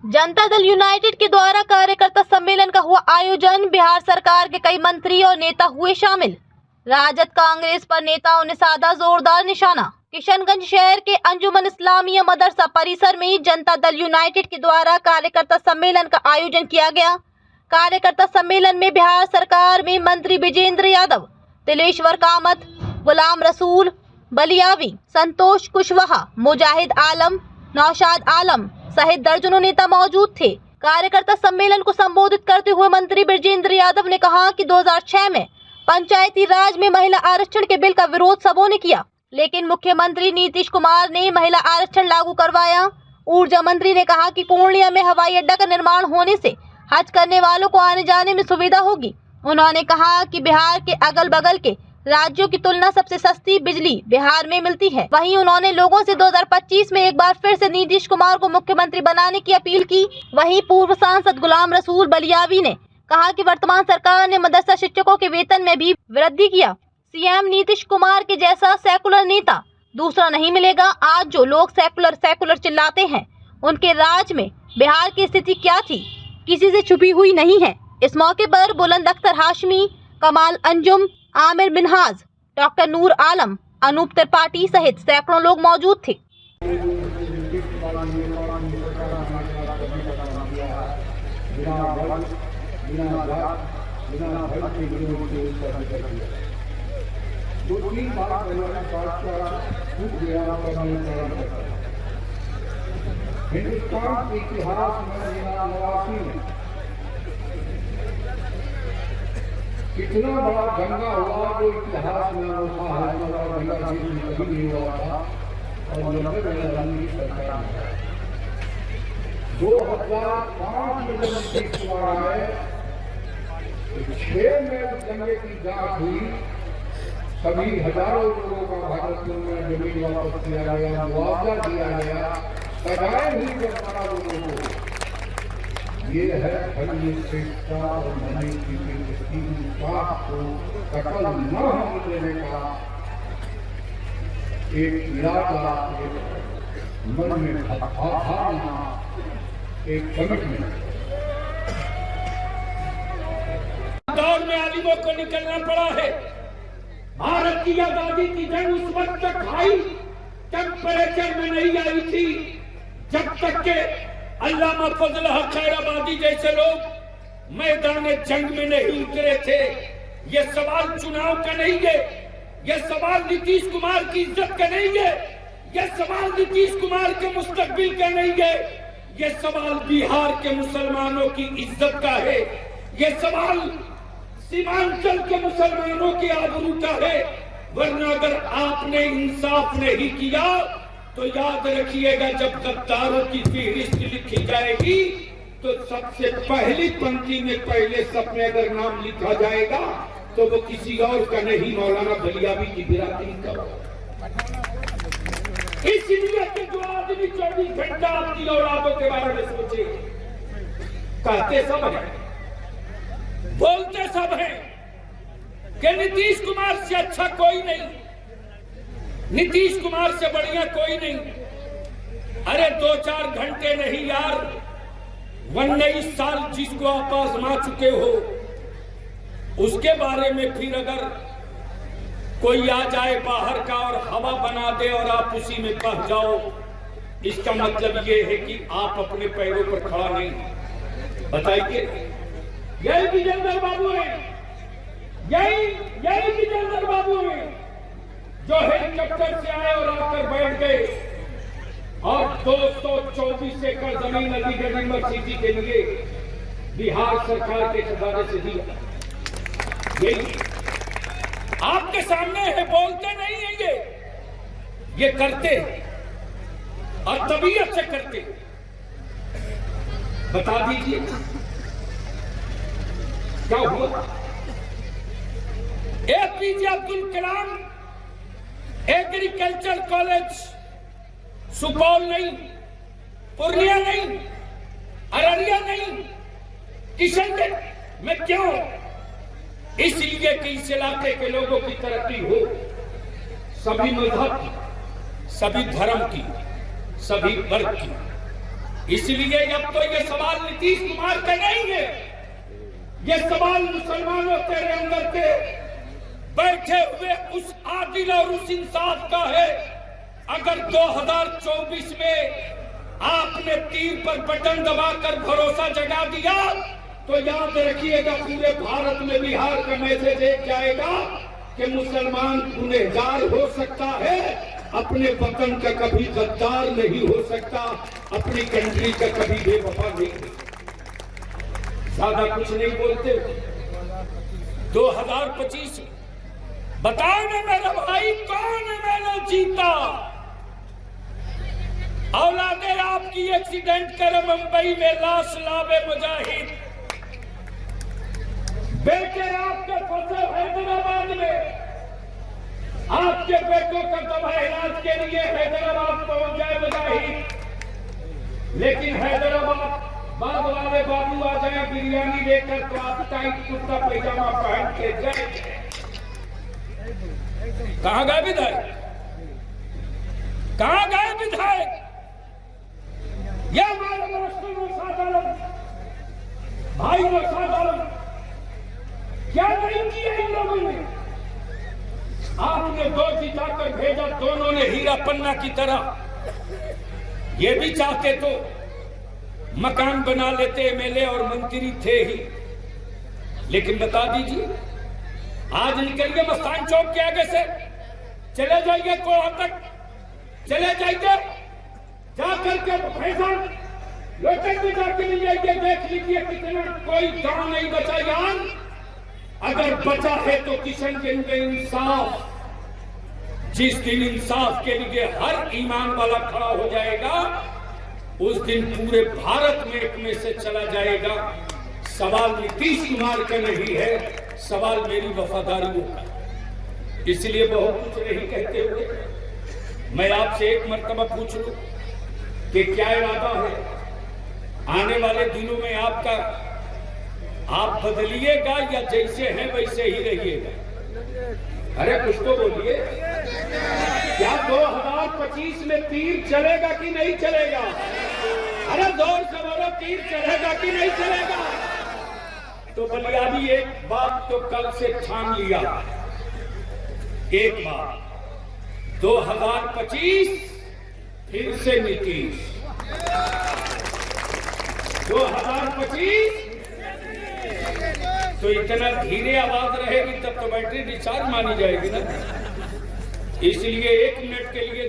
Janata Dal United के द्वारा कार्यकर्ता सम्मेलन का हुआ आयोजन। बिहार सरकार के कई मंत्री और नेता हुए शामिल। राजद कांग्रेस पर नेताओं ने साधा जोरदार निशाना। किशनगंज शहर के अंजुमन इस्लामिया मदरसा परिसर में जनता दल यूनाइटेड के द्वारा कार्यकर्ता सम्मेलन का आयोजन किया गया। कार्यकर्ता सम्मेलन में बिहार सरकार में मंत्री विजेंद्र यादव, तिलेश्वर कामत, गुलाम रसूल बलियावी, संतोष कुशवाहा, मुजाहिद आलम, नौशाद आलम सहित दर्जनों नेता मौजूद थे। कार्यकर्ता सम्मेलन को संबोधित करते हुए मंत्री विजेंद्र यादव ने कहा कि 2006 में पंचायती राज में महिला आरक्षण के बिल का विरोध सबों ने किया, लेकिन मुख्यमंत्री नीतीश कुमार ने महिला आरक्षण लागू करवाया। ऊर्जा मंत्री ने कहा कि पूर्णिया में हवाई अड्डा का निर्माण होने से हज करने वालों को आने जाने में सुविधा होगी। उन्होंने कहा कि बिहार के अगल बगल के राज्यों की तुलना सबसे सस्ती बिजली बिहार में मिलती है। वहीं उन्होंने लोगों से 2025 में एक बार फिर से नीतीश कुमार को मुख्यमंत्री बनाने की अपील की। वहीं पूर्व सांसद गुलाम रसूल बलियावी ने कहा कि वर्तमान सरकार ने मदरसा शिक्षकों के वेतन में भी वृद्धि किया। सीएम नीतीश कुमार के जैसा सेकुलर नेता दूसरा नहीं मिलेगा। आज जो लोग सेकुलर चिल्लाते हैं, उनके राज में बिहार की स्थिति क्या थी, किसी से छुपी हुई नहीं है। इस मौके पर बुलंद अख्तर हाशमी, कमाल अंजुम, आमिर मिनहाज, डॉक्टर नूर आलम, अनूप त्रिपाठी सहित सैकड़ों लोग मौजूद थे। हिंदुस्तान के इतिहास में कितना बड़ा दंगा हुआ जो इतिहास में अनोखा है, दंगा कभी नहीं हुआ था। और 2005 में जब नीतीश कुमार आए, 6 में दंगे की जांच हुई। सभी हजारों लोगों का भारत में जमीन वापस किया गया, मुआवजा दिया गया, सजाएं हुई सरकार लोगों को। ये है श्रेष्ठता और मनी की को कतल न होने देने का एक इरादा, एक मन में भावना, एक कमिटमेंट। दौर में आलिमों को निकलना पड़ा है। भारत की आजादी की जंग उस वक्त तक भाई टेम्परेचर में नहीं आई थी जब तक के अल्लामा फजल हक खैराबादी जैसे लोग मैदान जंग में नहीं उतरे थे। ये सवाल चुनाव का नहीं है, ये सवाल नीतीश कुमार की इज्जत का नहीं है, ये सवाल नीतीश कुमार के मुस्तकबिल का नहीं है, ये सवाल बिहार के मुसलमानों की इज्जत का है, ये सवाल सीमांचल के मुसलमानों की आबरू का है। वरना अगर आपने इंसाफ नहीं किया तो याद रखिएगा, जब गद्दारों की फहरिस्त लिखी जाएगी तो सबसे पहली पंक्ति में पहले सब में अगर नाम लिखा जाएगा तो वो किसी और का नहीं, मौलाना बलियावी की बिरादरी का होगा। इसलिए कि जो आदमी 24 घंटा अपनी औलादों के बारे में सोचे, कहते सब है, बोलते सब है कि नीतीश कुमार से अच्छा कोई नहीं, नीतीश कुमार से बढ़िया कोई नहीं। अरे 2-4 घंटे नहीं यार, 19 साल जिसको आप आजमा चुके हो, उसके बारे में फिर अगर कोई आ जाए बाहर का और हवा बना दे और आप उसी में बह जाओ, इसका मतलब ये है कि आप अपने पैरों पर खड़ा नहीं। बताइए, यही विजेंद्र बाबू है, यही विजेंद्र बाबू है जो हेलीकॉप्टर से आए और आकर बैठ गए और 224 एकड़ जमीन अलीगढ़ यूनिवर्सिटी के लिए बिहार सरकार के खजाने से दिया। यही आपके सामने है, बोलते नहीं है, ये करते और तबीयत से करते। बता दीजिए क्या हुआ? APJ Abdul Kalam agriculture college Supaul नहीं, पूर्णिया नहीं, अररिया नहीं, किशनगंज में क्यों? इसलिए कि इस इलाके के लोगों की तरक्की हो, सभी मजहब की, सभी धर्म की, सभी वर्ग की। इसलिए अब तो ये सवाल नीतीश कुमार का नहीं है, ये सवाल मुसलमानों तेरे अंदर के बैठे हुए उस आदिल और उस इंसाफ का है। अगर 2024 में आपने तीर पर बटन दबाकर भरोसा जगा दिया तो याद रखिएगा पूरे भारत में बिहार का मैसेज एक जाएगा कि मुसलमान गुनहगार हो सकता है, अपने वतन का कभी गद्दार नहीं हो सकता, अपनी कंट्री का कभी बेवफा नहीं। ज्यादा कुछ नहीं बोलते। 2025 बताओ ना मेरा भाई, कौन मैंने जीता? औलादे आपकी एक्सीडेंट करे मुंबई में लाश लावे मुजाहिद, बेटे आपके फंसे हैदराबाद में, आपके बेटों का दवा इलाज के लिए हैदराबाद पहुंच जाए मुजाहिद, लेकिन हैदराबाद बाद वाले बाबू आ जाए बिरयानी लेकर तो आप टाइट कुर्ता पैजामा पहन के जाए। कहां गए विधायक? कहां गए विधायक? यह हमारे महाराष्ट्र भाई क्या नहीं किया इन लोगों ने? आपने 2 जिताकर भेजा, दोनों ने हीरा पन्ना की तरह। ये भी चाहते तो मकान बना लेते, एमएलए और मंत्री थे ही। लेकिन बता दीजिए, आज निकलिए मस्तान चौक के आगे से, चले जाइए कोहा तक, चले जाइए, जाकर के फैसल लोटन में जाके ले जाइए, देख लीजिए कितना कोई गांव नहीं बचा यार। अगर बचा है तो किशनगंज में इंसाफ, जिस दिन इंसाफ के लिए हर ईमान वाला खड़ा हो जाएगा उस दिन पूरे भारत में एक में से चला जाएगा। सवाल नीतीश कुमार का नहीं है, सवाल मेरी वफादारियों का। इसलिए बहुत कुछ नहीं कहते हुए मैं आपसे एक मर्तबा पूछ लूं कि क्या इरादा है आने वाले दिनों में आपका? आप बदलिएगा या जैसे हैं वैसे ही रहिएगा? अरे कुछ तो बोलिए। क्या 2025 में तीर चलेगा कि नहीं चलेगा? अरे जोर से बोलो, तीर चलेगा कि नहीं चलेगा? तो बलियाबी एक बात तो कल से ठान लिया, एक बार 2025 फिर से नीतीश, 2025। तो इतना धीरे आवाज रहेगी तब तो बैटरी डिस्चार्ज मानी जाएगी ना। इसलिए 1 मिनट के लिए